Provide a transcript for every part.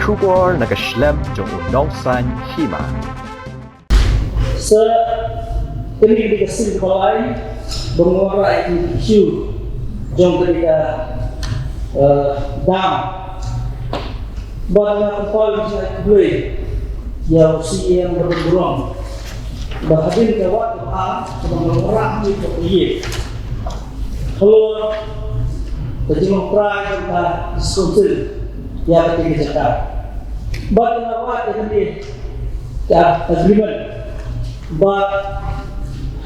Kubor nakaslem jong udongsan hima. Sa komunikasi balai mengurai isu jong ketika dam bagaimana kepala saya boleh yang usia yang berkurang bahagian kawat sebab orang itu iya kalau terjemah perai tentang diskusi yang kita cakap bagaimana awak ini agreement but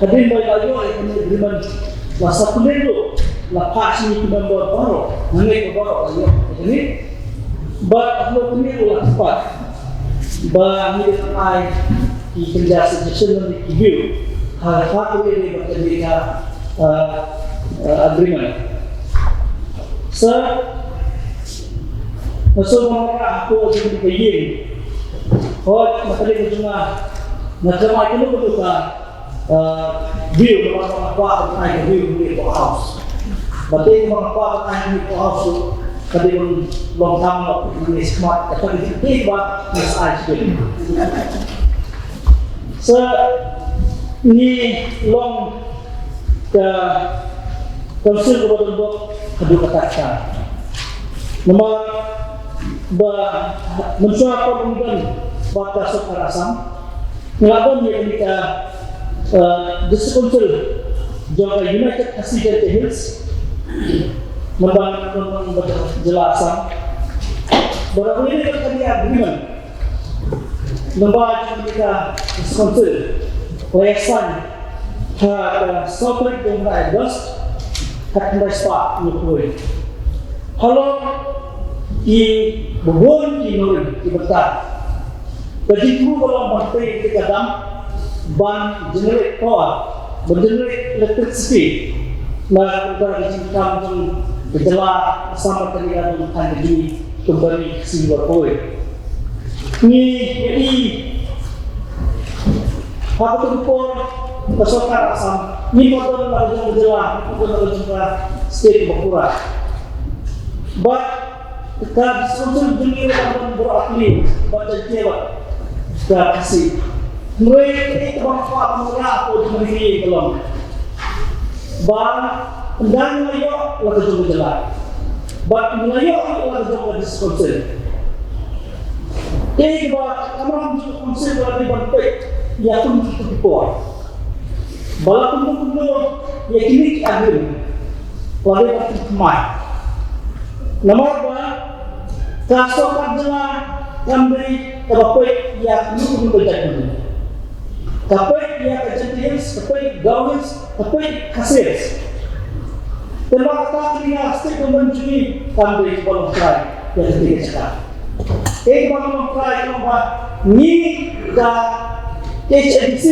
hadirin baik-baik ini agreement masa pemilu lepas ini membuat baru mengenai baru ini but kalau pemilu lepas bah ini sampai di penjelasan session di review hal-hal ini berkaitan agreement Masuk mereka aku jadi begini. Oh, makanya cuma macam itu betul kan? View apa tentang view di house. Berarti apa tentang di house tadi pun long term ini smart. Tapi tiba mis aja. Ini long ke konsul berbentuk kedua kata. Nomor mensuap pembangunan batas kekerasan melakukan yang kita diskusi juga United Accident Hills membangun penjelasan bahwa ini terjadi agreement membaca kita diskusi pesan hak soplik dan rakyat hak mereka nyukui kalau di bubun di nol di besar. Jadi itu kalau menteri kita dam ban generate power, generate electricity, nah kita disingkam berjelas sama terlihat dengan energi kembali siwa koi. Ini jadi apa tu pun pesokan asam. Ini motor lagi berjelas, motor lagi juga state berkurang. But kita diskusi dunia yang berakli baca jawab kita kasih mereka itu manfaat mereka untuk diri belum bang dan layak lalu juga jelas bang layak lalu juga diskusi jadi bahwa kamu juga konsep lebih baik ya pun itu kuat walaupun itu ya kini akhir lalu itu kemai nomor dua kasokan jelas kambri kapai yang belum berjaya kapai yang kejadians kapai gawis kapai kases terima kasih dia setiap mencuri kambri sebelum try yang ketiga cakap sebelum try nomor ni da HNC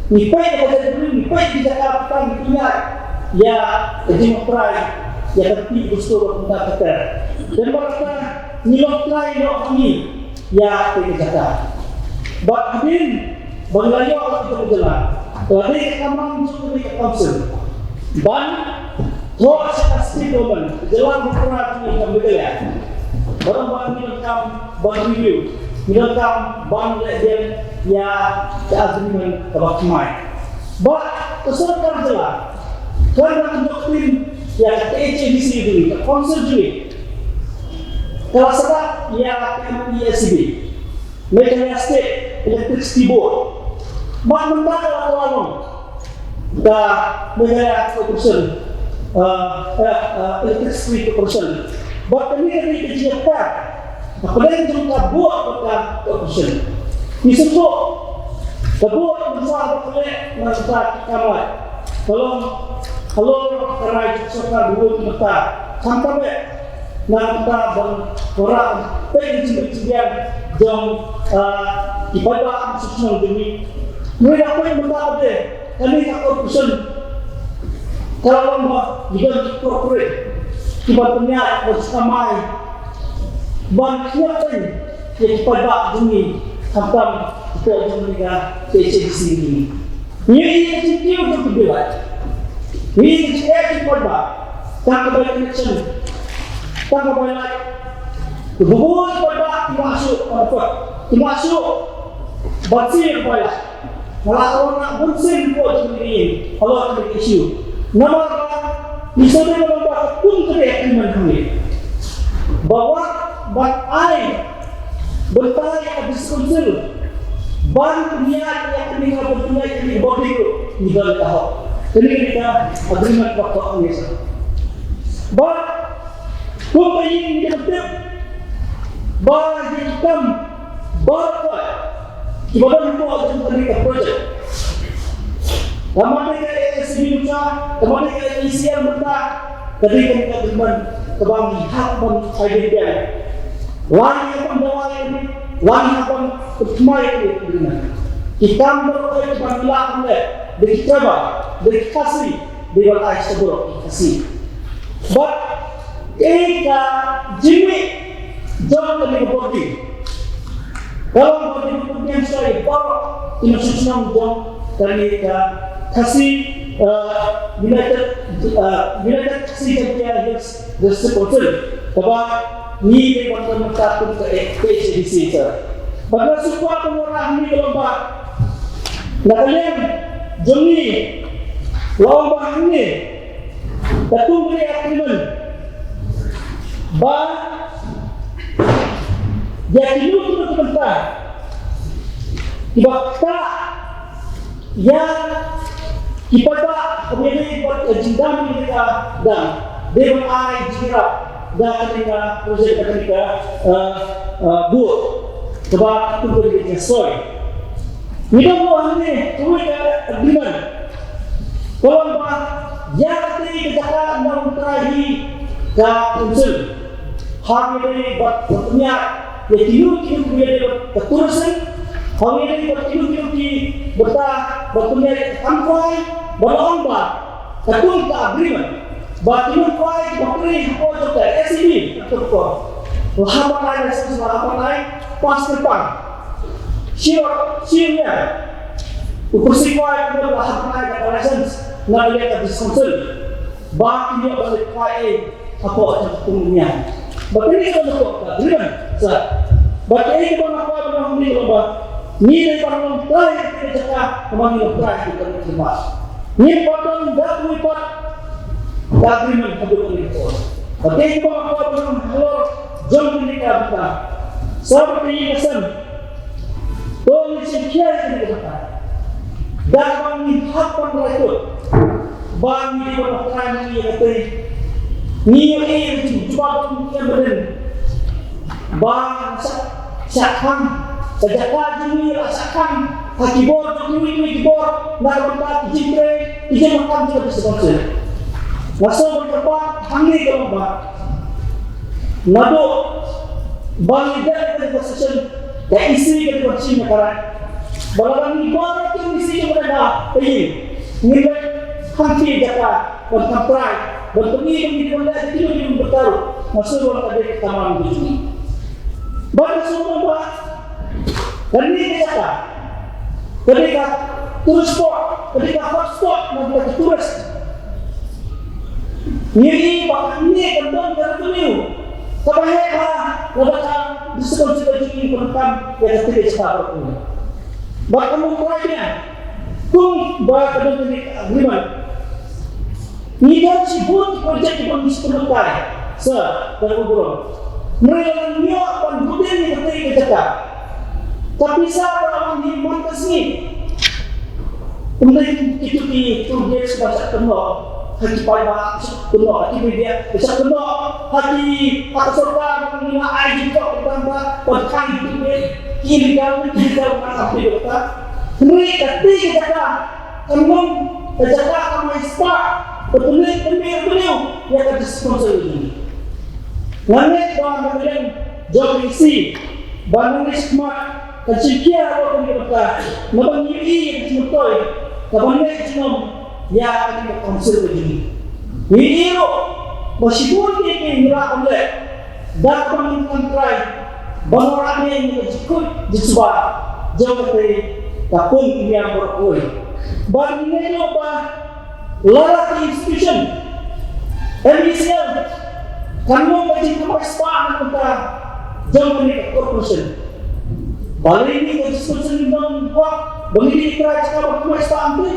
ni pai kejadian ni pai dicakapkan punya ya kejadian try ya tapi gusto untuk kata dan berkata nilok lain nilok ini ya kita kata bahagian banglayo itu berjalan tadi kamang itu di council ban roh sekasih domen jalan berperan dengan kembali barang-barang dilengkap ban review dilengkap ban legend ya agreement terbaik kesulitan jalan karena doktrin yang HNC dulu, konsel dulu. Kalau sebab yang PMESB, Medan State Electricity Board, mana mentara lalu, dah negara corporation, electricity corporation. Buat ini kerja apalagi juga buat pada corporation. Disuruh, kebuat besar boleh mengatakan kamar. Kalau kerajaan serta dulu kita sampai kita orang penjualan jam ibadah susunan demi mereka pun berkata deh kami tak urusan kalau juga corporate tiba punya bersamai banyak yang ibadah demi sampai kita juga di sini ini itu untuk dibuat. Ini jadi korban, tak kebanyakan connection, tak kebanyakan hubungan korban termasuk apa? Termasuk batsir pala. Kalau nak bunsin pun sendiri, kalau ada isu. Nama misalnya membuat pun keyakinan kami bahwa batai bertai habis konsul ban niat yang kami punya ini body ni dah tahu. Jadi kita agreement waktu ini. But kung ini kita bagi hitam berapa ibadah itu akan kita project. Kami kita sebelumnya, kami kita inisial merta, ketika kita bermain kebangi hak dan identitas. Wangi apa bawa ini, wangi apa kemai ini. Kita berkait dengan belakang berkata, berkasih, berkata sebelum kasih. But ketika Jimmy John lebih body, kalau body yang saya bawa ini susah John ketika kasih bila kasih dia harus bersekolah. Sebab ni dia bukan mencakup ke PhD saja. Pada sebuah pengorang ni lomba, nak kalian Johnny lomba ini, ketua beri agreement, bah dia dulu tu sebentar, tiba tak yang kita kemudian buat jindam kita dan dewan ai jira dan kita proses kita buat sebab itu berjaya soy. Kita buat ni tu kita agreement. Kalau bah yang kita cakap dalam terakhir ke konsul, hari ini buat pertanyaan, ya kini boleh berturusan. Hari ini berkini bertanya angkai berlomba ketua agreement bertanya angkai berkini apa juga SCB atau apa lain sesuatu apa lain pas depan siapa ukur siapa yang apa lain license nak lihat di konsul bagi dia balik kaya apa ketemunya berkini kalau agreement sah berkini kalau apa yang lomba ni dari parang try kita cakap kemana try kita terima. Ni patang dah buat agreement kedua ini. Okey kita apa pun kalau jom kita kita. Seperti ini kesan. Tuan sekian kita kata. Dah bagi hak itu. Bagi di bawah try ni kata. Ni ini cuba kita beren. Bang sakam sejak pagi rasakan kaki bor, kaki bor, nak berkat jingkre, izin makan juga disebutkan. Masuk berdepan, hangi ke lomba. Nado, bagi dari posisi, dari isi ke posisi negara. Balapan bor itu isi yang berada, ini nilai hangi jaka, berkamprai, bertemu dengan dia itu bertaruh. Masuk orang tadi taman begini. Bagi semua dan ini kata, ketika turis sport, ketika hotspot membuat turis, ini bahkan ini kendang dari dunia, kebanyakan ledakan di sekolah ini penentang yang tidak separuh ini. Bahkan mengkurangnya, pun bahwa kendang ini agreement, ini kan sibuk projek di kondisi penentang, terhubung. Mereka menyiapkan budaya yang terkait cakap. Tapi saya orang di Montes ni, kemudian itu dia sebagai kenal, hati pada kenal, hati media, besar kenal, hati surga mengenai air juga bertambah, berkah itu dia, kiri dalam apa dia mereka tiga kata, kemudian kata kami start, betul-betul yang ada sponsor ini. Langit bahan kemudian jauh isi, bahan ini smart. Kecilnya apa yang kita nampak ini yang betul, kabarnya cuma ya kita konsul begini. Ini lo meskipun ini murah oleh dan pemerintah try bangunan yang cukup dicoba jauh dari takun yang berkuih. Bagi ini apa larang institution, MBCL, kamu macam apa sepan kita Jangan ni corporation. Balik ni corporation ni buat bagi kita cakap apa yang ambil.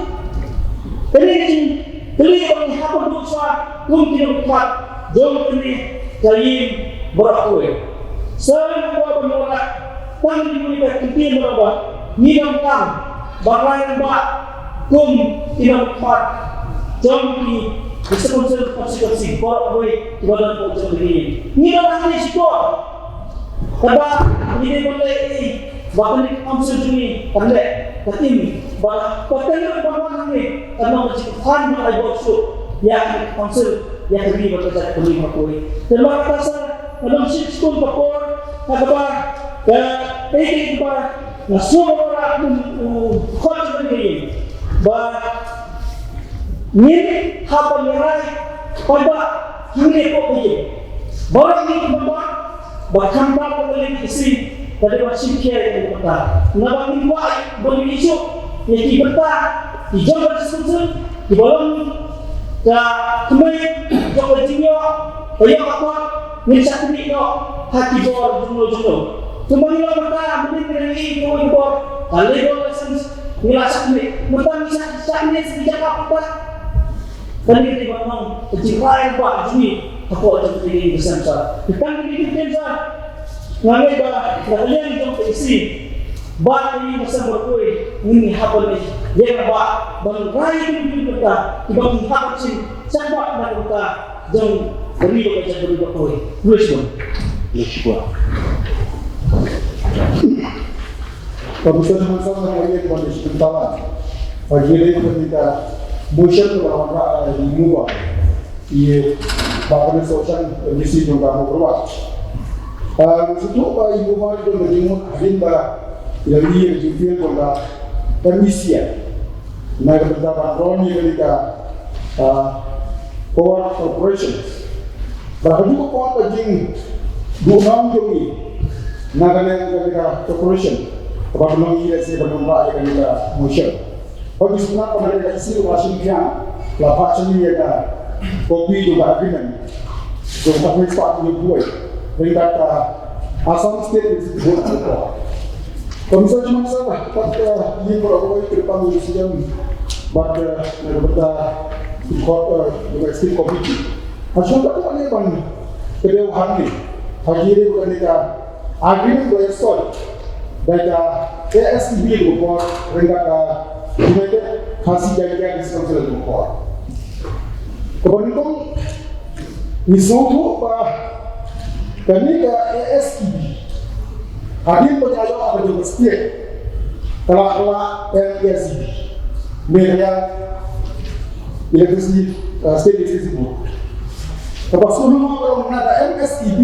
Kali orang apa dosa pun tidak buat. Jangan ni kali berakui. Semua menolak. Tang diberikan kita berapa? Ni nampak barai buat kum tidak buat. Jangan ni disebut konsekuensi berakui kepada pojok ini. Ni adalah risiko. Kada ini boleh ini bahkan di council ini pandai katim bah pakai orang ini karena masih faham mengenai bosku yang council yang lebih bekerja lebih makoi. Terima kasih dalam sistem pakor kada ini bah semua orang khot begini bah ni apa merai pada kini kok begini barang ini membuat bahkan kalau boleh isi pada masih kira yang berkata, nak buat boleh isu yang berkata di jalan tersebut di bawah kemudian jalan tinggal banyak apa ni satu ni hati bor jumlah kemudian berkata boleh ini boleh bor kalau boleh nilai satu ni berkata satu ni sejak apa kan kita bangun jirai buat ini apa yang terjadi bersama. Kita kita ngambil bahagian yang terisi. Bah ini masa berkui ini apa ni? Yang bah bangkai itu kita dibagi hak sih. Siapa nak kita jeng beri bekerja beri berkui. Lupa. Pemirsa sama-sama hari ini kembali sebentar. Pagi ini kita motion berlawan mengubah. Ia bahkan sosial kondisi juga berubah. Untuk ibu bapa itu menjemput agenda yang dia jumpai pada kondisi. Mereka berdapat roni mereka power corporations. Bahkan juga power pajing dua jumi. Naga mereka corporation. Bahkan mengira si penembak yang mereka motion. Bagi semua mereka isi Washington, lapas ini ada kopi juga agreement. So kami sepakat dengan peringkat Assam State itu buat apa? Komisar cuma salah, pada ini kalau ke depan itu sudah pada beberapa state committee. Macam apa tu ni bang? Kedua hari, hari ini bukan kita agreement boleh solve. Baik ASB itu buat peringkat United kasih jaga diskonsel itu buat. Kebanyakan misalnya bah kami ke ASB hadir penyayang apa juga setiap kalau ASB mereka electricity state electricity board. Lepas itu kalau ada MSEB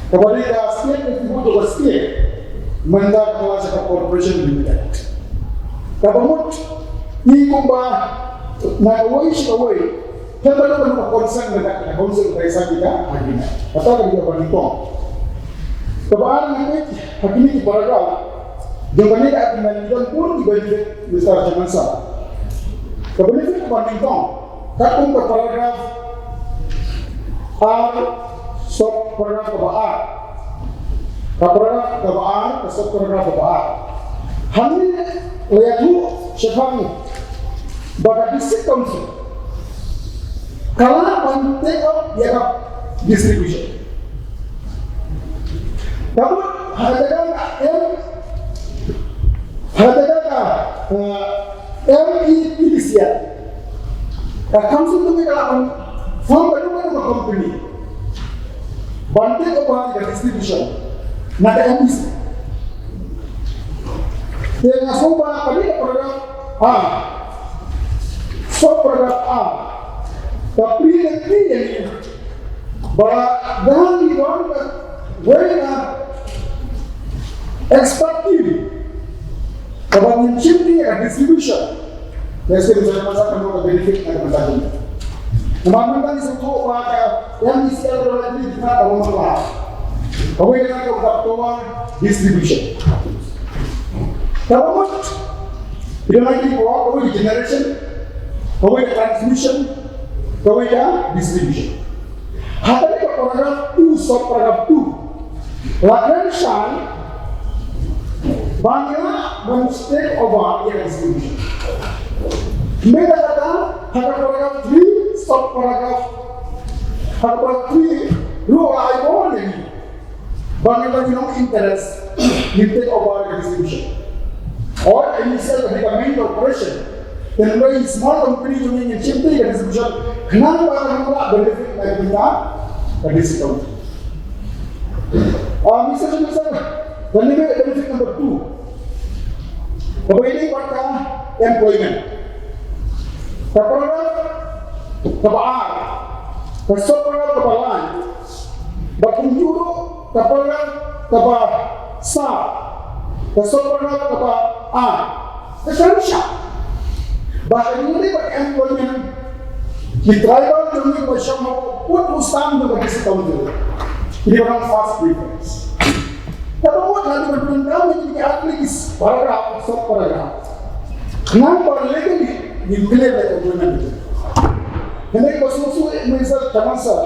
kepada state electricity board juga state mendak melaksanakan corporation limited. Kalau ini kumbah na away, kita perlu concern dengan concern desa kita hari ini. Kata kita berhitung. Kemudian nanti hari ini paragraf jumlah ini akan menunjukkan pun dibagi besar zaman sah. Kemudian kita berhitung. Katung ke paragraf R sub paragraf ke R. Paragraf ke R sub paragraf ke R. Hari ini lihat dulu siapa bagai district council. Kalau take up dia kan distribution. Kamu MIPDCA. Council itu kalau form bagaimana company. Bantu apa dia distribution. Nada MIC. Dia ngasih kali program A. Program A. Tapi nanti yang bahan di dalam wena ekspektif kalau mencipti distribution biasa bisa masakan untuk benefit dan pendapatan. Teman-teman itu pakai yang isi adalah di mana kamu malah. Kamu yang akan dapat distribution. Kamu tidak lagi kamu di generation, kamu di transmission. Kamu yang distribution. Hadap paragraf 2 sub paragraf 2 Latihan Shan Bangla mistake over your distribution. Mereka kata hak paragraf 3 stop paragraf 3 rule I want ini. Bangla no interest you take over your distribution or initial recommend operation. Then very small company doing a chip take distribution. Kenapa bangla benefit dari kita dari situ? Misalnya benefit number 2. Pemilih pada employment. Kapal kapal kasopra kapalan. Bakunjuru kapal kapal sa kasopra kapal Kesansya. Bahkan ini pada employment kita itu juga bersama pun usang juga di situ. Ini orang fast preference. Kalau mau nanti berpindah menjadi atletis paragraf sub paragraf. Kenapa legally declare that employment? Kenapa khusus misal termasuk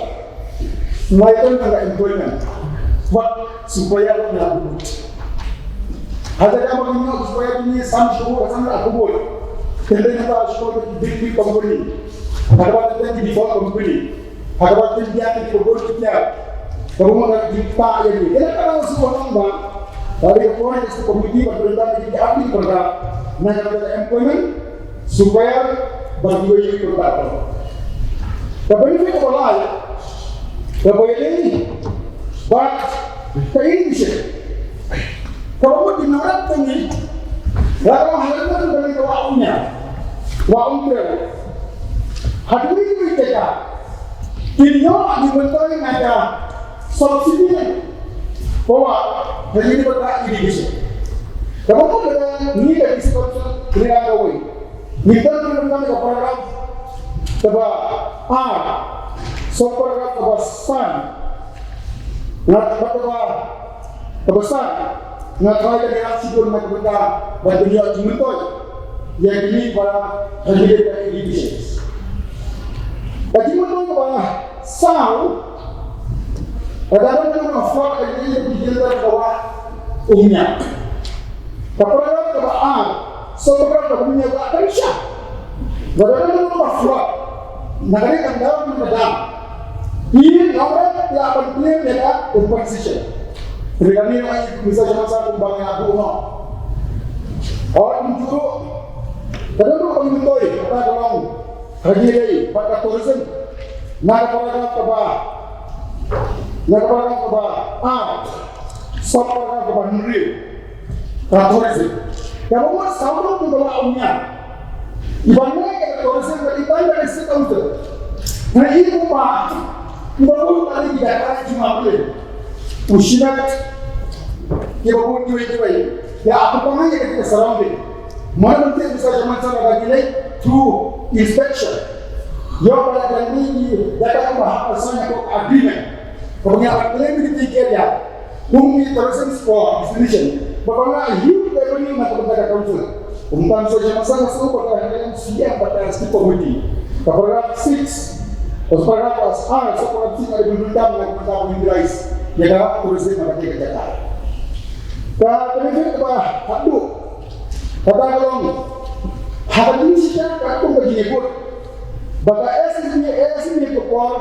melakukan tentang employment, buat supaya orang ada yang mengingat supaya ini samsul kesan aku boleh. Kenapa kita sekolah di company, ada yang di default company, ada yang di corporate kita. Kalau nak kita ini, kita kan harus berlomba. Dari orang yang komiti berperintah di ahli perda, nak ada employment supaya bagi ini perda. Tapi ini apa lagi? Tapi ini, but ini sih. Kalau di negara ini, kalau hal itu dari waunya, hati ini kita, ini dibentuk ada subsidi bahwa hanya berada di sini. Kalau pun ada ni dari situ tidak ada way. Kita menentukan paragraf sebab paragraf kebasan, nak kebasan, nak try dari aksi pun nak kita berjaya dimentoy. Yang ini para hanya dari divisions. Bagi mentoy kepada sound. Kadang-kadang kita fraud ini dijelaskan bahwa umumnya. Kapal kapal seorang punya tak bisa. Kadang-kadang kita fraud. Negara kan dalam negara. Ini orang yang akan punya mereka compensation. Mereka ni orang misalnya masa kembangnya aku no. Orang mencuru. Kadang-kadang kami mentoi kata dalam haji dari pada tourism. Nak kapal Nakaparagraf kepada subparagraf kepada Nuri tourism. Kalau mau sahabat tu bawa umnya, ibaratnya tourism kita dari situ. Nah ini apa? Baru tadi dikatakan cuma boleh usirat, kita pun jual. Ya apa panggil kita surrounding. Mana nanti bisa macam lagi lagi through inspection. Ya pada ini data apa hasilnya kok agreement. Kemudian availability area, mungkin tourism spot destination. Bagaimana hidup dari ini nak berada council. Umpan saja masalah semua pada yang siap pada setiap komiti. Paragraf 6, paragraf paragraf 6 ada berundang dengan tentang Inggris. Ialah tourism yang ada kerja. Kemudian apa? Hadu. Kata kalau hadu ini siapa aku begini pun. Baga SME kepor,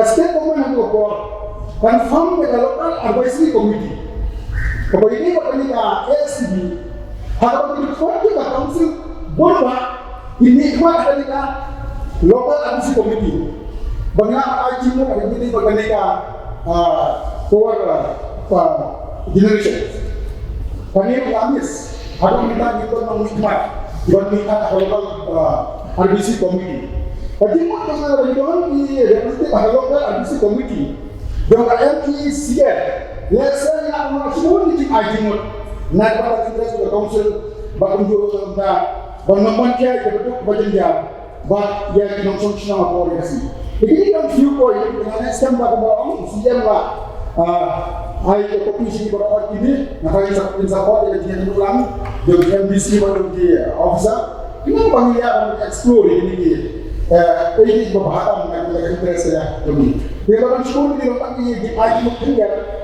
state government kepor. Confirm with the local advisory committee. Kalau ini berkaitan ASB, kalau dibuat kita council boleh ini buat kita local advisory committee. Banyak ajimu ada ini berkaitan for generation. Kami mengamis, ada kita itu mengikmat berkaitan local advisory committee. Jadi mau dengan di representatif local advisory committee. Dengan MPCN, lesson yang semua di Ajimut, naik pada interest of the council, bahkan juga tentang pengembangan dia bentuk berjenjang, bah dia dilangsung selama koordinasi. Ini kan few point dengan SKM bahkan SKM lah, ai komisi berawal ini, nak kali support yang dia ulang, dengan MBC baru di officer, ini panggil dia akan explore ini berbahatan dengan interest saya demi. Dia makan sekolah di letak ini di pagi mungkin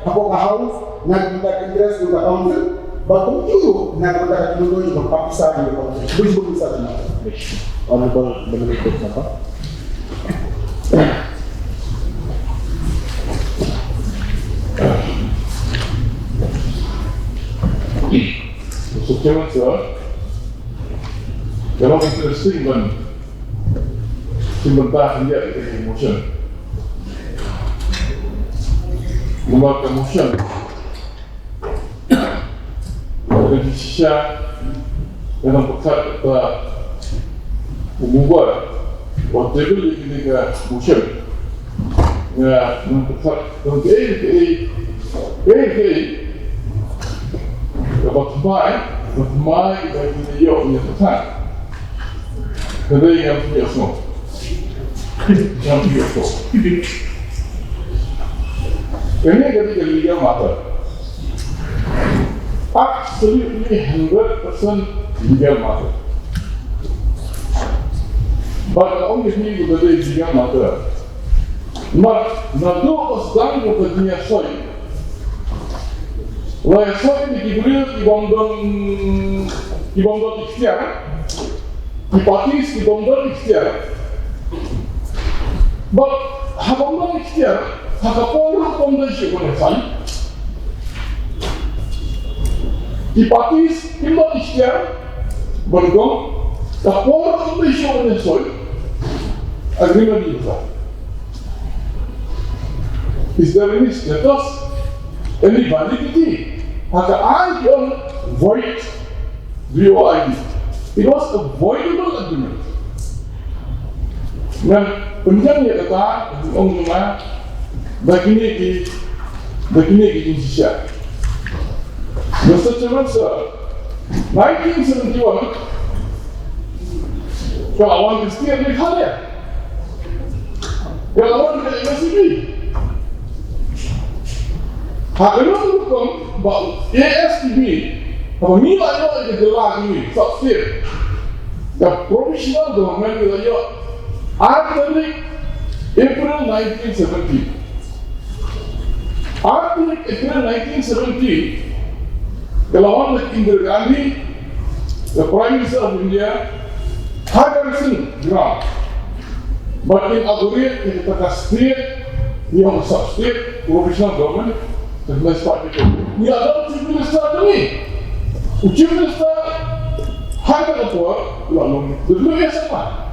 aku haus nak minta interest juga council, baru itu nak minta dulu juga paksa di council, bisa benar. Orang benar itu apa? Mr. Chairman, sir, memang interesting membantah dia dari motion. Membuat motion. Dari sisi dalam pekat membuat whatever dia motion. Ya, dalam pekat dalam dapat mai bagi dia punya pesan. Kedai yang punya semua, yang punya semua. Ini ketika dia mata, absolutely 100% dia mata. But only thing kedai dia mata. Mak nado pasang kedai soy. Wah, soal ini diberi di bongdon ikhtiar, di pakis di bongdon ikhtiar. But habongdon ikhtiar, hakapor bongdon siapa nesai. Di pakis di bongdon ikhtiar, bongdon, kapor bongdon siapa nesai. Agreement itu. Is there any status? Any validity? Haka I don't void VOID. It was a voidable agreement. Dan penjang dia kata, orang rumah, begini di Indonesia. Mr. Chairman, sir, 1971, kawan Kristian di Khalid, kawan dari MSCB. Haknya hukum bahwa ASTB apabila ada gelar ini subscribe the provisional government itu Article April 1970. Article April 1970 Lawan Indira Gandhi, the Prime Minister of India, had a recent grant, but in aggregate it was a state, yang sub-state provisional government. Sebenarnya seperti itu. Ni ada Chief Minister ni. Chief Minister harga kapur, lalu dulu ya sama.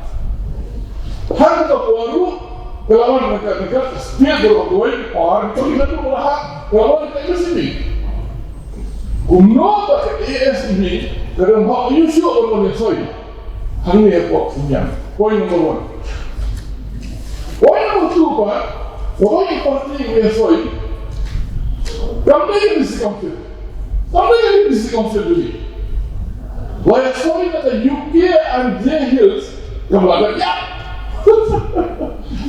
Harga kapur lu kelawan mereka dia berbuat orang itu tidak berhak kelawan mereka sini. Umno tak AS ini kerana hak usual orang Malaysia. Hanya ya buat senyap. Point number 1. Point number 2 pak, orang yang pasti Malaysia. Kami ini diskonflik dulu. Wah, sorry kata UK and J Hills, kamu ada ya?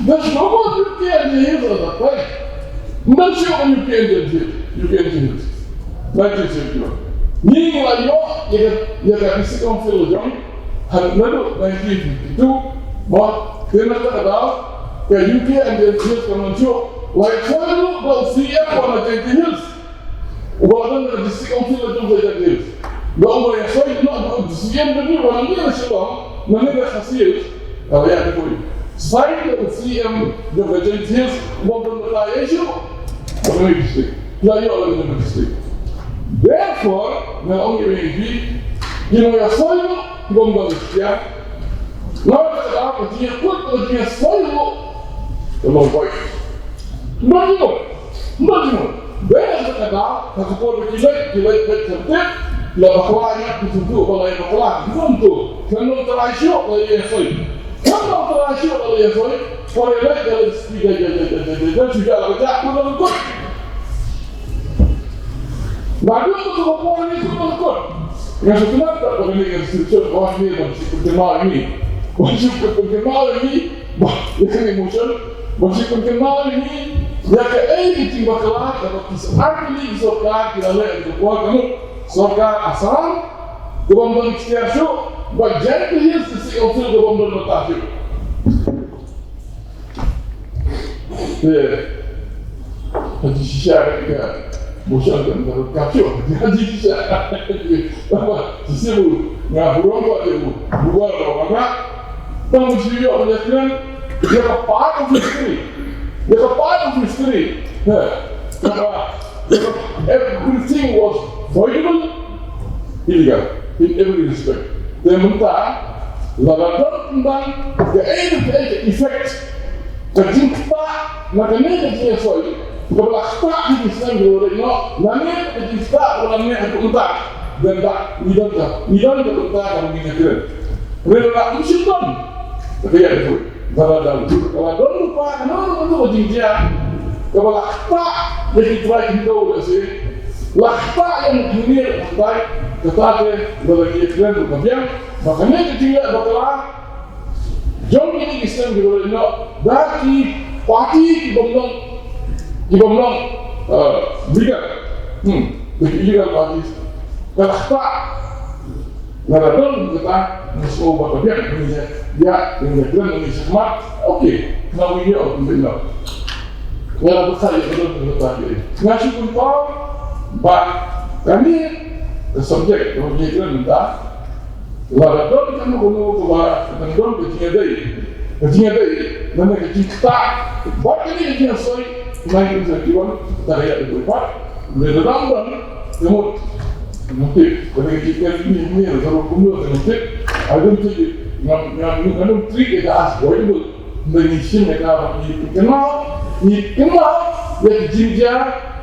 There's no more UK and J Hills at that time. Not sure on UK and J Hills. 1971. Ni lah ya kat diskonflik jom. Lalu 1952, bah kena kata ke UK and J Hills kamu cuci. Like saya dulu kalau CM pada J Hills. Ubadan dari district council itu saja dia. Bahawa yang saya nak CM tadi orang ni ada siapa? Mana dah hasil? Kalau yang itu. Saya dari CM dari J Hills bukan berlaya isu. Bukan district. Laya orang dari district. Therefore, na orang ini, yang saya bukan berlaya. Lalu kita apa? Dia kuat kalau dia saya kalau baik. Não. Bem, kata kapur kilai tertib, la baklanya ditunjuk oleh baklan, ditunjuk. Kalau terasuk oleh Yesoi, kalau terasuk oleh Yesoi, oleh dari dan sudah kerja pun ikut. Lalu untuk kapur ini pun ikut. Yang sebenarnya tak boleh instruksi orang ini masih kenal ini, yang emotion masih kenal ini. Ya ke ini bakal kalau arti sokar kita lihat itu kuat kamu sokar asal gubernur ikhtiar show bagian itu sih ofil gubernur letak Haji Syah juga bosan kan kalau kacau Haji Syah apa sisibu ngaburong kok dia buat apa tang sih yo menjelaskan dia part of history everything was voidable illegal in every respect dan mentah lalu tentang the effect terjumpa makanya dia soal kalau tak di Islam dulu ini, nanya kita orangnya aku entah dan tak tidak entah kamu ini keren. Mereka musim kan, tapi ya itu dalam kalau dulu lupa, kenapa itu berjingja? Kalau tak jadi try kita udah sih, lakta yang dunia sampai tetapi dalam keren kemudian makanya ketika bakalan jom ini Islam dulu ini, dari parti Dibomong berikan illegal parties kalau tak kita musuh bakal dia yang Indonesia smart oke now we know yang besar yang betul tadi ngasih pun pak kami subjek kemudian minta lalu kita mau ketiga dari mana kita buat ini dia soal 1931 kita lihat itu Pak dalam namun nanti kalau kita ini kalau kumul nanti ada yang trik kita as voidable mengisi mereka kenal ya jinja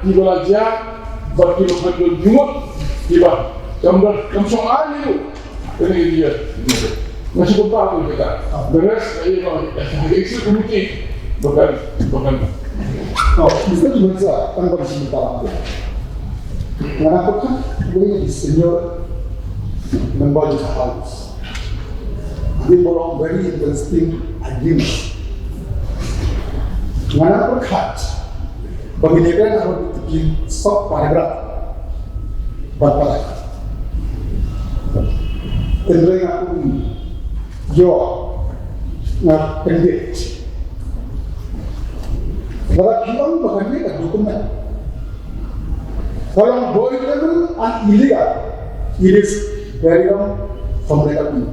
di belajar berkilo jumut tiba gambar kamsong ali ini dia masih berapa kita beres ini eksis komite bukan Mr. Jumansa, tanpa disimpan apa? Kenapa kan boleh disenyor membawa halus? Ini bolong very interesting agreement. Kenapa kan pemilihan harus bikin sub paragraf berparagraf. Tentunya aku yo nak pendek. Kalau kita mengenai dokumen, kalau voidable and illegal, it is very wrong from legal view.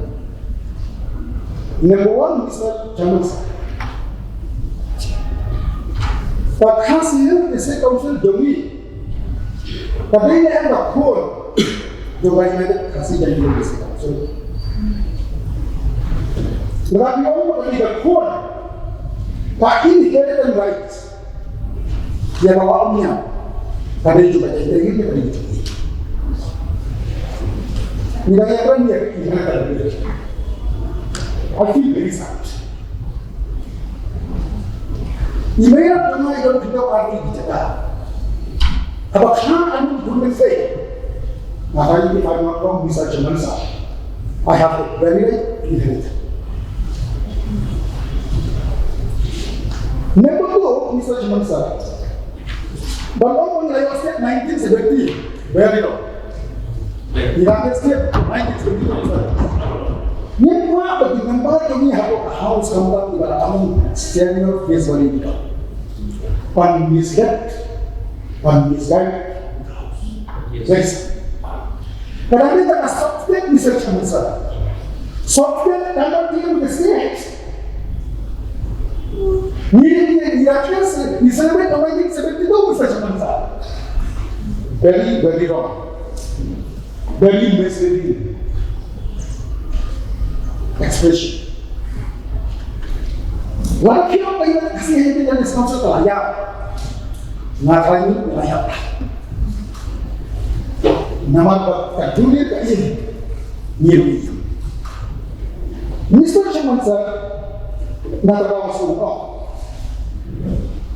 Number one, Mr. Jamus. But hasil is a council domain. Tapi ini ada code, domain itu hasil dari Indonesia council. Tetapi orang mengenai code, tak inherent rights. Dia bawa omnya, karena juga jadi ini pada itu. Nilai apa dia? Nilai apa dia? I feel very sad. Nilai apa yang kalau kita arti dijaga? Apakah anda boleh say? Makanya if I'm not wrong, Mr. Jamansa, I have a very right inherit. Number two, Mr. Jamansa. Walaupun United States 1970, very low. United States 1970. Ini apa? Dengan ini harus kamu ibarat kamu senior face politika. On misguided. Yes. Kadang kita nak software research masa. Software kadang dia mesti. Ini akhirnya misalnya orang ini seperti itu bisa macam very wrong, very misleading expression. Walau kita pengen kasih ini dan sponsor layak, ngapain layak? Nama dunia ini milik. Mr. Jamansa. Nada langsung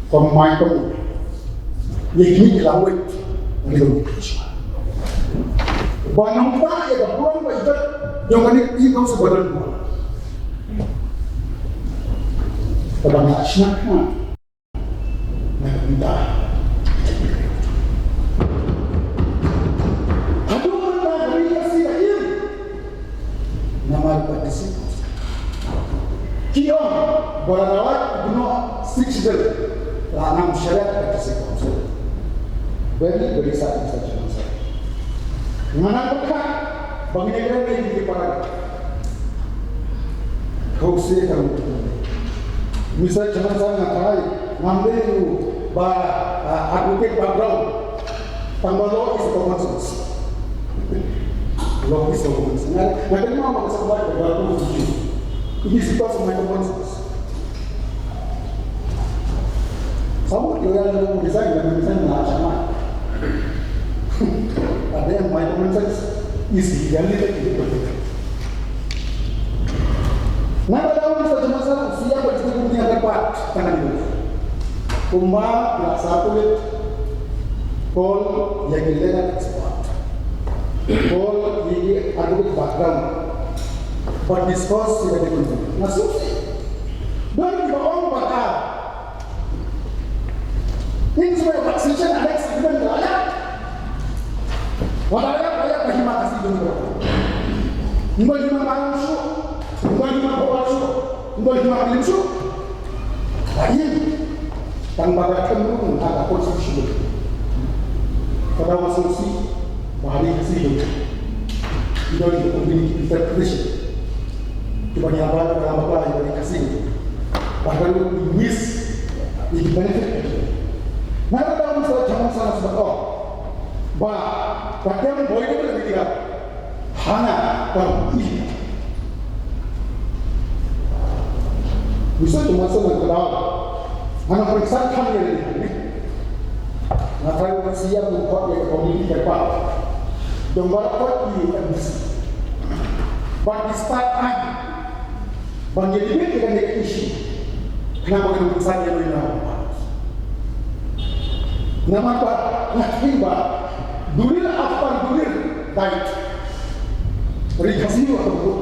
pemain pemain yang dilakukan oleh Indonesia. Banyak orang yang berbuat baik yang menikmati kaum sebadan bola. Kebanyakan asyiknya, mereka minta. Aduh, mereka dari kasih lahir. Nama pada siapa? Kion, barangkali punya 6 jam. dari saat saja masa. Mana berkat bagi negara ini di para kau sekarang. Misal cuma saya ngatai, ngambil itu advocate background, tambah logis common sense. Logis common sense. Nah, dari mana masa buat background itu? Ini situasi common sense. Sama juga yang desain dan desain sama. Ada yang common sense isi yang tidak itu. Nah, dalam masa siapa yang punya dapat tangan itu? Kumba tidak satu kol yang dilihat ekspor, kol ini ada background, berdiskus tidak dikunjungi. Masuk dan di bawah bakal. Ini semua vaksinasi ada eksperimen banyak. Wadahnya banyak terima kasih dulu. Enggak cuma masuk. Enggak cuma bawaslu, enggak cuma bilimsu. Lain, tanpa ketemu ada konstitusi. Pada asumsi bahari hasil itu begini interpretation. Coba diapa dalam apa yang dikasih. Bahkan miss ini benefit. Nah, dalam jangan salah sebab bah kadang boleh itu tidak hanya ini. Bisa cuma senang kenal, anak periksa kan yang ini. Nak tahu siapa membuat yang komisi dapat, jombat kuat di embassy. Bagi startan, bagi dia dengan dia isu. Kenapa kena periksa yang ini nama? Nama apa? Nak tiba, dulir apa dulir baik. Beri kasih waktu itu.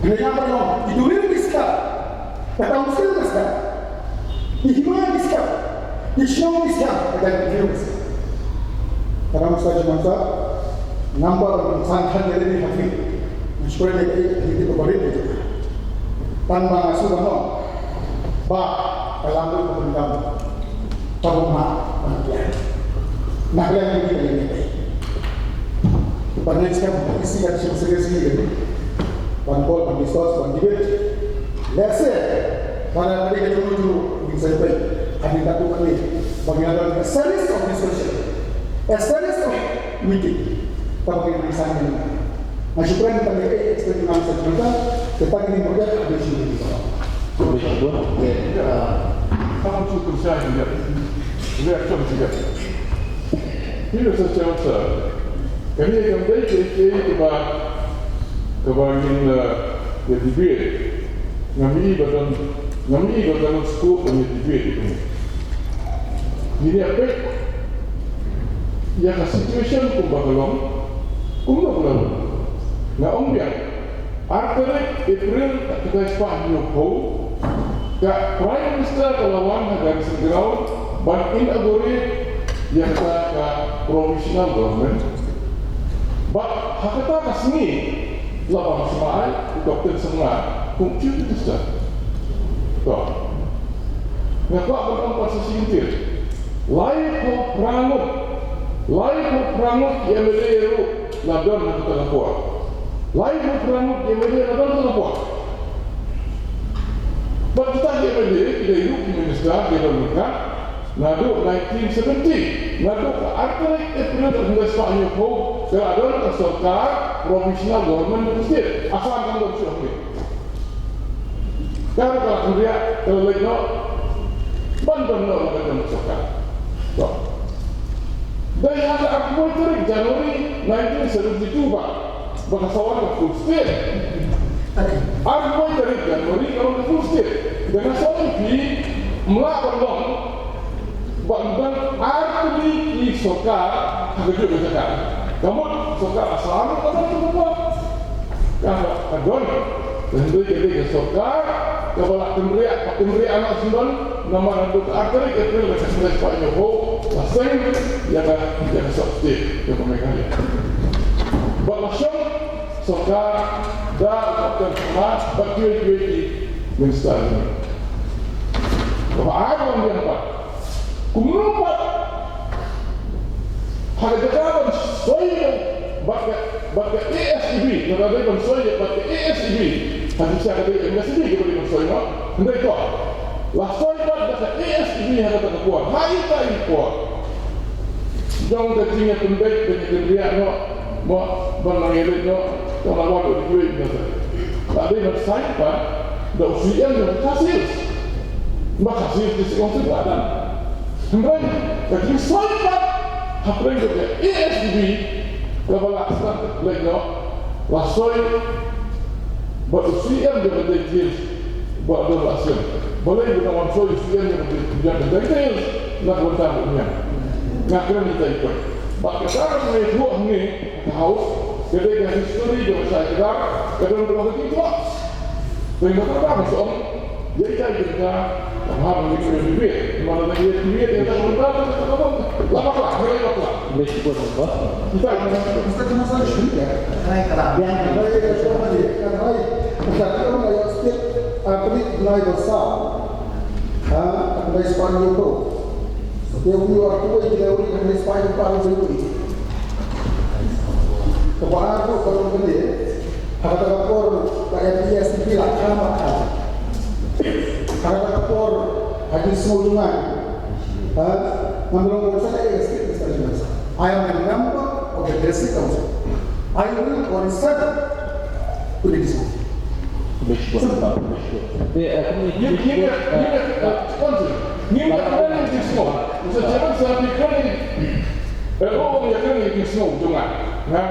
Kenapa dong? Dulir kata Muslim sekarang, Ihman sekarang, Islam sekarang, ada yang kata Muslim masa nampak santan yang lebih hafif, supaya dia itu berbalik itu. Tanpa masuk dalam, bah dalam itu pemerintah, perumah manusia. Nah yang ini, banyak sekarang isi yang serius ini, banpol, bandistos, bandibet. Let's say, pada hari kita dulu bisa sampai hari satu kali bagaimana series of discussion, series of meeting, tapi kita bisa ini. Masyarakat kita ini eksperimen sebenarnya kita ini berjaya ada di sini. Kamu cukup saya juga, lihat coba juga. Ini sesuatu. Kami akan belajar kebagian debate. Ngami badan skop punya debate ini. Jadi apa? Yang situation kumbakalong, na ombia. Arterik April kita Spanyol ho, ka Prime Minister kalawan negara segera ban inaugurate yang ka provisional government. Ba hakata kasni lawan semai dokter semua. Kunci itu sudah. Toh. Ngapa berapa sesintir? Lain kau perangut yang meleru ladon untuk terlampau. Lain kau perangut yang meleru ladon terlampau. Bagi kita hidup di Minister di Amerika, nado 1970, nado ke Arterik April dan Spanyol ho, ke ladon ke serta provisional government state. Asal kamu bersyukur. Kalau dia kalau lagi bantuan orang yang masukkan. Dari ada aku Januari 1972 Pak, bakasawan ke full state. Aku dari Januari kalau ke full state. Dengan soal ini melakukan dong bantuan arti di sokar begitu betul. Kamu sokar asal atau apa? Kalau adon dan jadi ke sokar. Kalau pemberi anak sembilan nama untuk arteri itu mereka sudah Spanyol ho, laseng jaga subsidi yang mereka lihat. Berlangsung sokar dah kapten semua bagi Minister ini. Kalau ada yang dia dapat, kumumpat Harga kawan soalnya bagai ASEB, negara yang soalnya bagai ASEB, hadis saya kata ASEB kepada soalnya, hendak itu. Lah soalnya bagai ASEB harga tak kuat, hai tak kuat. Jangan tertinggi pendek dengan kerja mau menanggil kalau awak berdua ini. Tapi nak saya pak, dah usia yang hasil, mak hasil di sekolah ada. Hendak, tapi saya pak. Apa yang kita ASEB kalau laksanakan lagi, lasoi buat usia yang detail, buat dolasnya. Boleh kita langsung usia yang detail, nak bertambahnya. Nak kena kita ikut. Bagi kita mengenai dua ini tahu, ketika history yang saya kenal, kadang kita itu. Sehingga kita masuk, jadi kita hal itu lebih, mana lagi lebih yang kita bertambah, lama mereka. Meskipun apa? Kita kena salah juga. Yang kita coba ni, kita orang yang setiap apa nilai besar, nilai Spanyol tu. Yang punya waktu itu kita uri nilai Spanyol paling tinggi. Kepada aku kalau benda, kata kapor rakyat ASEB lah kamat. Kata kapor hadis semua menurut saya ASEB mesti. I am a member of the district council. I will consider to the district. Ni nak di semua. Sejarah saya kan orang yang kan di semua jangan. Nak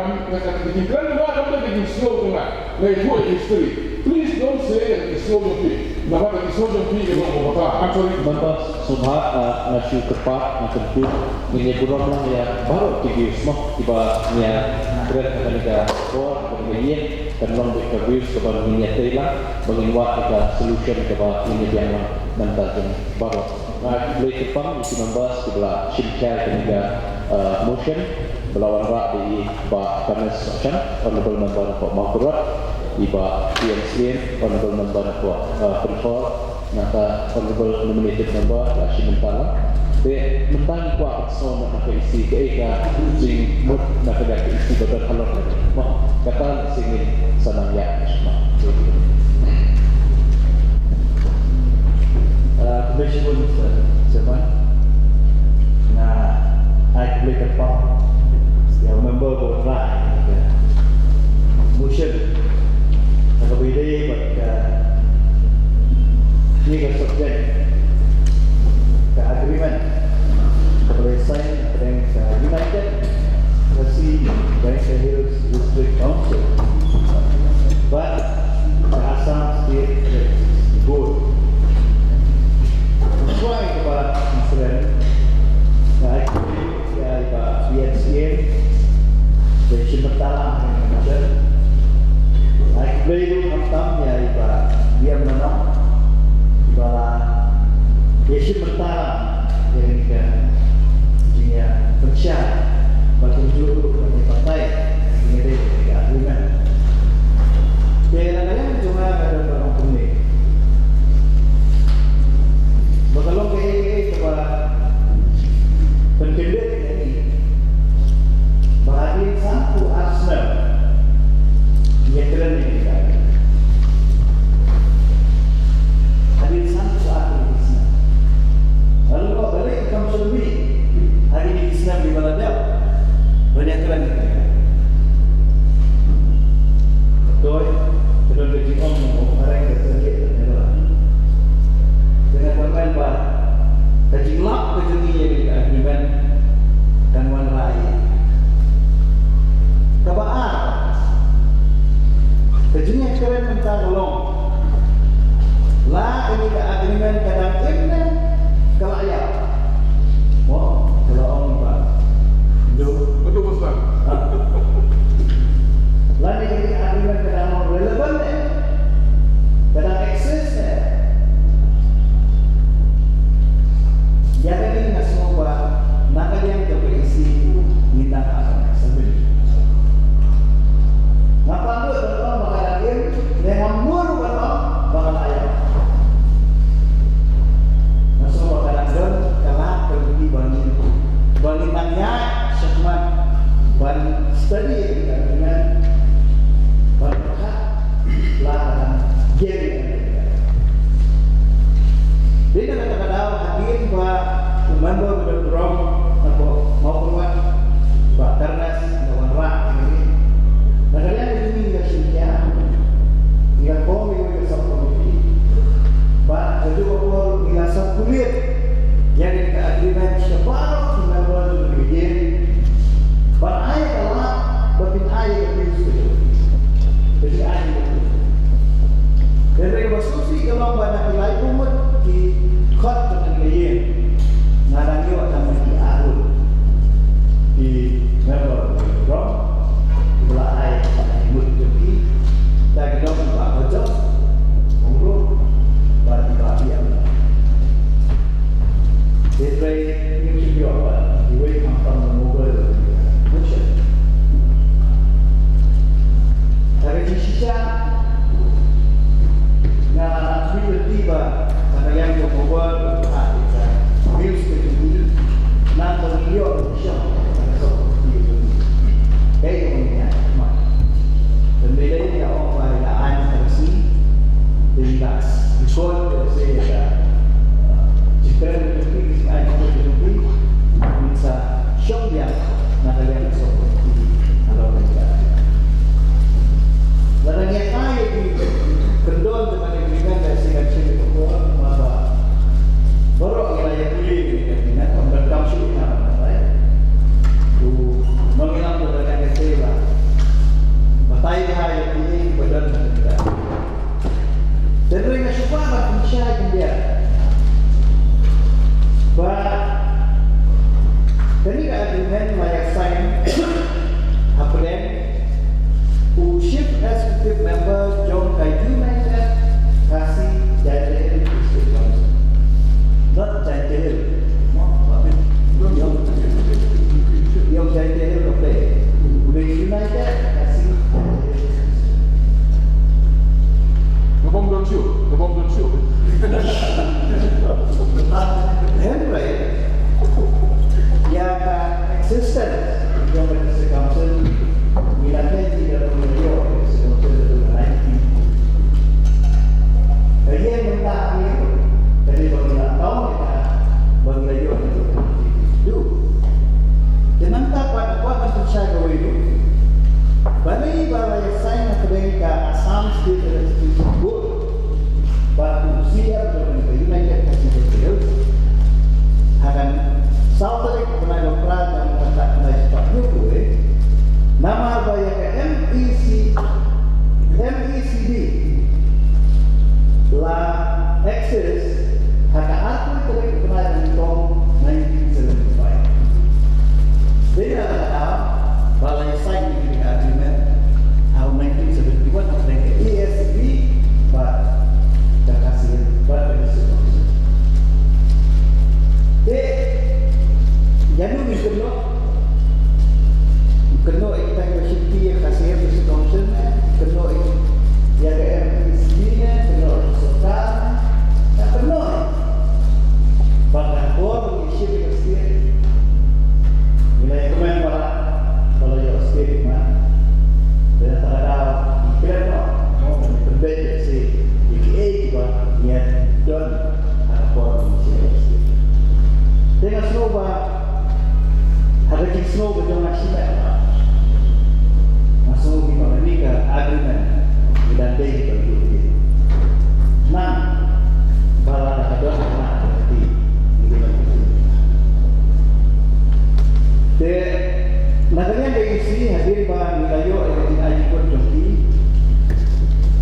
di kan ada di semua jangan. Nah itu history. Please don't say that di semua jangan. Nama di semua jangan itu apa? Actually, Bapa subhat nasi kepat nasi pun ini bukan orang yang baru tiga semua tiba ni berat mereka buat kemudian dan orang berkebis kepada minyak telah mengingat kita solution kepada ini yang nanti baru. Boleh cepat isi membahas kebelah simple kemudian motion berlawan rak di Pak Kamis Action honorable member Pak Mahkurat Iba PNCN honorable member Pak Control Nata honorable nominated member Hashim Mentala de mentang kuat semua nak isi keika sing mut nak ada isi betul kalau mah kata sing senang ya semua Commission Chairman. Nah, I boleh kepak yang member bergerak motion kalau boleh buat ni ke subjek ke agreement boleh sign dengan United Resi Bank Hills District Council but Assam State Board sesuai kepada instrumen. Nah, itu ya menangnya segmen ban study dengan ban pekat lahan game. Dia kadang-kadang hadir bah member berderong atau mau keluar bah ternas lawan rak ini. Kadang-kadang ini yang setia yang kau milih komiti bah kedua kau milih kulit yang dekat agreement siapa member begin bah ayat Allah berpin ayat itu jadi ayat itu dan mereka bersusi kalau banyak nilai umur di kot dengan gaya ngarang yo akan menjadi arul di member rom belah ayat imut jadi dan kita buka bocor mengurut bagi bahagia Desrai ini juga apa diwei kampung mobile motion dari sisi na tiba karena yang membuat news itu nanti beliau bisa kayak gimana dan beda ini kalau ada versi dengan visual saya jika itu ada itu bisa show dia nanti yang seperti kalau kita dan yang kayak gitu kendor dengan agreement dari sekian itu maka baru wilayah kulit dengan pemberkam sudah tu mengilang berbagai kecewa batai hari ini badan kita dan mereka suka berbicara dia bah dari agreement layak sign apa dan chief executive member John Kaiju Manager kasih jadil district council not jadil yang jadil oke udah United kasih Ngomong belum siu. Henry yang existed yang district council Milanya tidak memiliki sesuatu lain. Dia minta ini dari bagaimana tahu kita bagaimana itu. Jangan dapat buat percaya itu. Bagi balai sains akademika Assam State Institute Board batu siap dengan United Nations akan Southern tenaga kerja dan tenaga cepat itu. Nama bayar ke MECD la Access haka aku terkait dengan tahun 1975. Dia kata balai sains di agreement tahun 1971 dengan ESB bah dah kasih pada sesuatu. Dia jadi misalnya kena kita universiti yang kasih presi council kena yang MPC kena sekolah tak kena bahkan buat mengisi universiti wilayah kemen kalau yang state mana dan terhadap kira mau berbeda si IKA juga niat don ada buat mengisi universiti dengan semua ada kisah berjalan nasional masuk di Amerika agreement dan day begitu. Nah, bala ada seperti ini. De makanya dari sini hadir bahan wilayah yang diajukan joki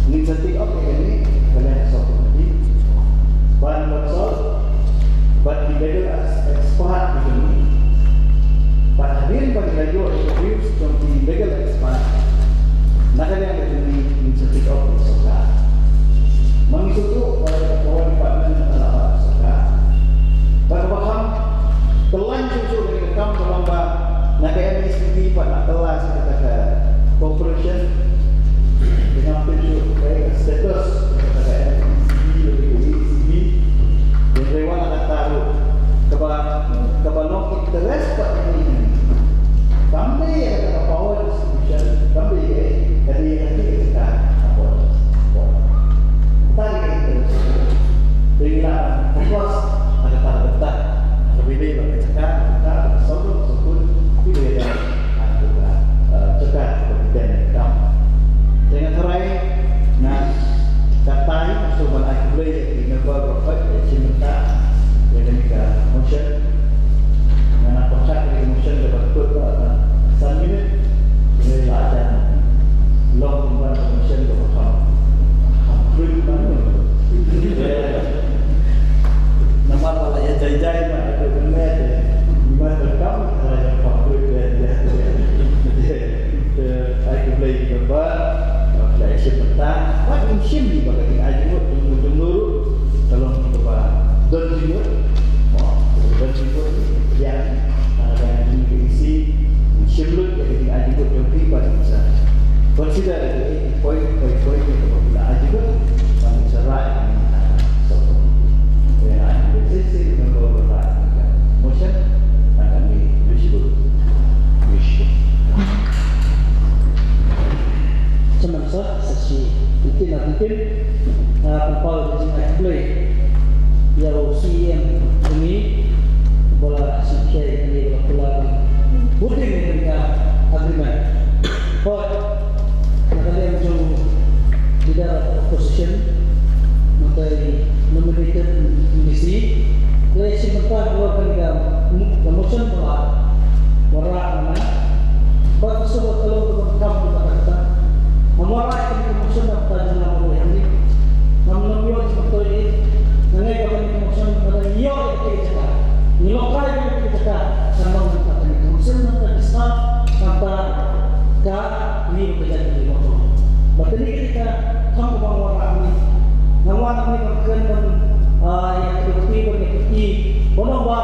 inisiatif apa ini oleh seperti bahan bersol bahan dibedo expert begini bahan hadir bahan wilayah introduce joki legal expert nakanya begini inisiatif apa suka mengikuti oleh ketua departemen tenaga suka bahkan telan cucu dari rekam selamba nak MSP pada kelas kata corporation dengan tujuh status kata MSP lebih ECB dan dewan akan taruh kabalong interest kat ini. Kami ada power distribution, kami dari yang kita apa? Tarik interest. Bila bos ada target, lebih baik cakap, kita sebut pilih dan cakap kemudian kita. Dengan cerai, katai masuk mana boleh di negara berapa cinta dengan motion, dengan konsep motion dapat berapa minit ini aja long run motion berapa free mana nama pala ya jai mana itu benar gimana kamu cara yang favorit dia aku beli di gambar dari sebentar apa musim di bagian aja tunggu kalau coba don timur yang ada yang isi sebelum jadi aja yang pribadi bisa consider itu poin itu bila aja kan bisa right sisi kalau right motion akan visible semasa sesi itu nanti kapal dengan play yang CM ini bola CK ini bola bukan dengan agreement. Kalau yang jauh tidak position mengenai nominated industri, dia sebentar keluarkan dengan motion bola warna mana. Bagus kalau kamu kata Amorai kemudian dapat jalan oleh ini. Namun yo seperti ini, nanti kalau kemudian ada yo yang kita, nilokai yang kita, sama kita kemudian nanti bisa tanpa ini menjadi motor. Berarti kita kamu bawa ini, nama ini berkenaan yang seperti bonoba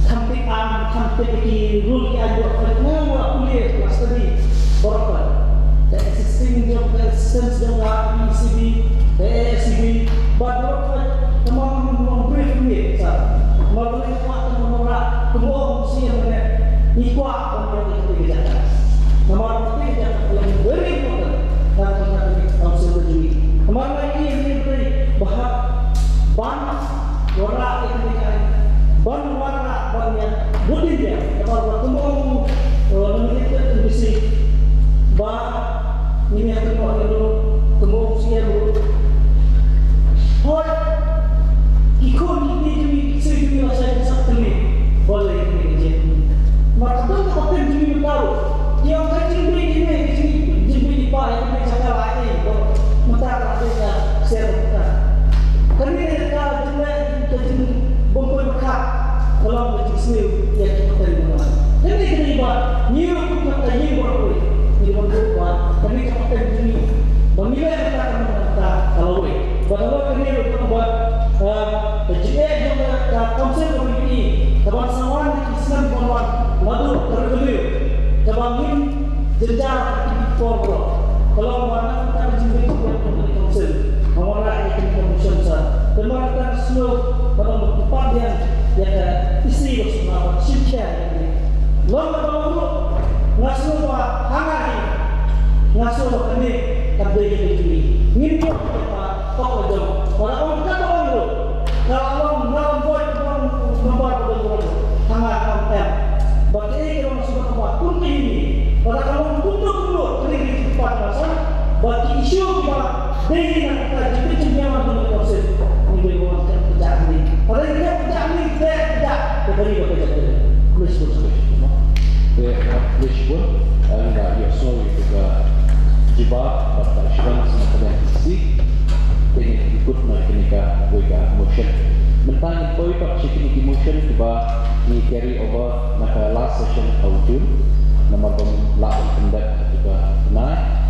sampai di rule yang ada kerana kuliah kelas tadi berapa? The existing job, the existence of the ECB, the ASCB, but what teman-teman brief ni, melalui kuat menolak semua fungsi yang kuat untuk kebijakan. Nomor tiga yang very important dalam Council berjumpa. Nomor ini beri bahan warna kebijakan, warna yang budaya. Nomor semua memiliki visi ini yang kedua tembok usia dulu. Hoi, ikut ini segi masa satu ni boleh ini je. Maka tu kita jadi tahu yang kecil ini jadi apa yang kita lain itu mata kita share kita. Kami kalau jadi bongkar bekat kalau berjisni yang kita terima. Jadi kita new kita new berapa? Dibuat, kami kapan ini pemilihan kita akan mengata kalau bahwa kami buat PJA juga konsep ini kebangsaan Islam buat madu terlalu kebangin jenjang forward kalau mana kita menjadi sebuah konsep mengolah itu komunikasi besar dan mana semua pada tempat yang isi bersama share ini lalu ngasuh hangat ngasuh kami kabeh ini ngimpi apa kok aja kalau orang kata orang itu kalau orang buat membuat hangat konten bagi kalau masuk apa pun ini kalau untuk kini cepat masa bagi isu kita dengan kita jadi cembiaman dengan konsep ini buat kerja ini kalau dia kerja ini tidak beri bekerja kulis pun enggak ya so juga jibab atau insurance macam ini ini ikut mereka mereka motion mentang itu pak security motion tiba ni carry over maka last session tahun nomor 8 pendak juga naik